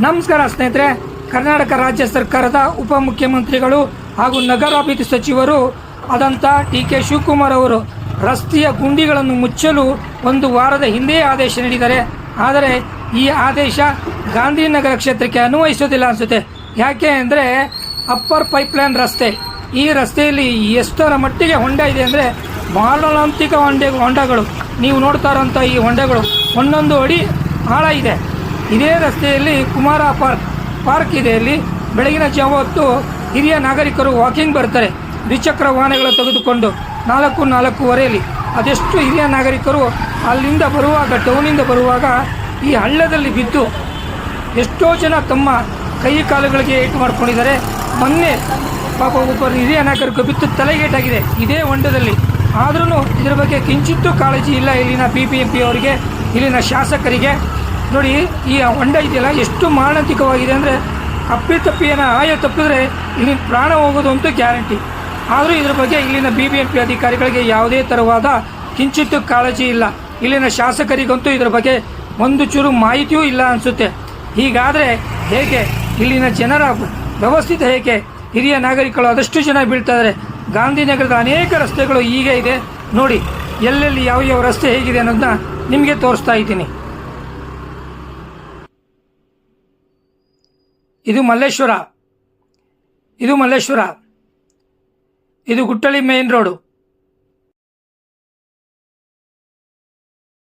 ನಮಸ್ಕಾರ ಸ್ನೇಹಿತರೆ. ಕರ್ನಾಟಕ ರಾಜ್ಯ ಸರ್ಕಾರದ ಉಪಮುಖ್ಯಮಂತ್ರಿಗಳು ಹಾಗೂ ನಗರಾಭಿವೃದ್ಧಿ ಸಚಿವರು ಆದಂಥ ಟಿ.ಕೆ. ಶಿವಕುಮಾರ್ ಅವರು ರಸ್ತೆಯ ಗುಂಡಿಗಳನ್ನು ಮುಚ್ಚಲು ಒಂದು ವಾರದ ಹಿಂದೆ ಆದೇಶ ನೀಡಿದ್ದಾರೆ. ಆದರೆ ಈ ಆದೇಶ ಗಾಂಧಿನಗರ ಕ್ಷೇತ್ರಕ್ಕೆ ಅನ್ವಯಿಸೋದಿಲ್ಲ ಅನಿಸುತ್ತೆ. ಯಾಕೆ ಅಂದರೆ ಅಪ್ಪರ್ ಪೈಪ್ಲೈನ್ ರಸ್ತೆ, ಈ ರಸ್ತೆಯಲ್ಲಿ ಎಷ್ಟರ ಮಟ್ಟಿಗೆ ಹೊಂಡ ಇದೆ ಅಂದರೆ ಮಾರಣಾಂತಿಕ ಹೊಂಡಗಳು. ನೀವು ನೋಡ್ತಾ ಇರೋಂಥ ಈ ಹೊಂಡಗಳು ಒಂದೊಂದು ಅಡಿ ಆಳ ಇದೆ. ಇದೇ ರಸ್ತೆಯಲ್ಲಿ ಕುಮಾರ ಪಾರ್ಕ್ ಇದೆ. ಇಲ್ಲಿ ಬೆಳಗಿನ ಜಾವ ಹೊತ್ತು ಹಿರಿಯ ನಾಗರಿಕರು ವಾಕಿಂಗ್ ಬರ್ತಾರೆ ದ್ವಿಚಕ್ರ ವಾಹನಗಳು ತೆಗೆದುಕೊಂಡು 4:45 ಅದೆಷ್ಟು ಹಿರಿಯ ನಾಗರಿಕರು ಅಲ್ಲಿಂದ ಬರುವಾಗ, ಟೌನಿಂದ ಬರುವಾಗ ಈ ಹಳ್ಳದಲ್ಲಿ ಬಿದ್ದು ಎಷ್ಟೋ ಜನ ತಮ್ಮ ಕೈ ಕಾಲುಗಳಿಗೆ ಏಟು ಮಾಡ್ಕೊಂಡಿದ್ದಾರೆ. ಮೊನ್ನೆ ಪಾಪ ಒಬ್ಬರು ಹಿರಿಯ ನಾಗರಿಕರು ಬಿದ್ದು ತಲೆಗೇಟಾಗಿದೆ ಇದೇ ಹೊಂಡದಲ್ಲಿ. ಆದ್ರೂ ಇದರ ಬಗ್ಗೆ ಕಿಂಚಿತ್ತೂ ಕಾಳಜಿ ಇಲ್ಲ ಇಲ್ಲಿನ BBMP ಅವರಿಗೆ, ಇಲ್ಲಿನ ಶಾಸಕರಿಗೆ. ನೋಡಿ, ಈ ಹೊಂಡ ಇದೆಯಲ್ಲ ಎಷ್ಟು ಮಾರಣಾಂತಿಕವಾಗಿದೆ ಅಂದರೆ ಅಪ್ಪಿತಪ್ಪಿ ಆಯ ತಪ್ಪಿದ್ರೆ ಇಲ್ಲಿ ಪ್ರಾಣ ಹೋಗೋದು ಅಂತೂ ಗ್ಯಾರಂಟಿ. ಆದರೂ ಇದರ ಬಗ್ಗೆ ಇಲ್ಲಿನ BBMP ಅಧಿಕಾರಿಗಳಿಗೆ ಯಾವುದೇ ಥರವಾದ ಕಿಂಚಿತ್ತು ಕಾಳಜಿ ಇಲ್ಲ. ಇಲ್ಲಿನ ಶಾಸಕರಿಗಂತೂ ಇದರ ಬಗ್ಗೆ ಒಂದು ಚೂರು ಮಾಹಿತಿಯೂ ಇಲ್ಲ ಅನಿಸುತ್ತೆ. ಹೀಗಾದರೆ ಹೇಗೆ ಇಲ್ಲಿನ ಜನರ ವ್ಯವಸ್ಥಿತ ಹೇಗೆ? ಹಿರಿಯ ನಾಗರಿಕರು ಅದಷ್ಟು ಜನ ಬೀಳ್ತಾ ಇದ್ದಾರೆ. ಗಾಂಧಿನಗರದ ಅನೇಕ ರಸ್ತೆಗಳು ಹೀಗೆ ಇದೆ ನೋಡಿ. ಎಲ್ಲೆಲ್ಲಿ ಯಾವ ರಸ್ತೆ ಹೇಗಿದೆ ಅನ್ನೋದನ್ನ ನಿಮಗೆ ತೋರಿಸ್ತಾ ಇದ್ದೀನಿ. ಇದು ಮಲ್ಲೇಶ್ವರ, ಇದು ಗುಟ್ಟಳ್ಳಿ ಮೇನ್ ರೋಡು.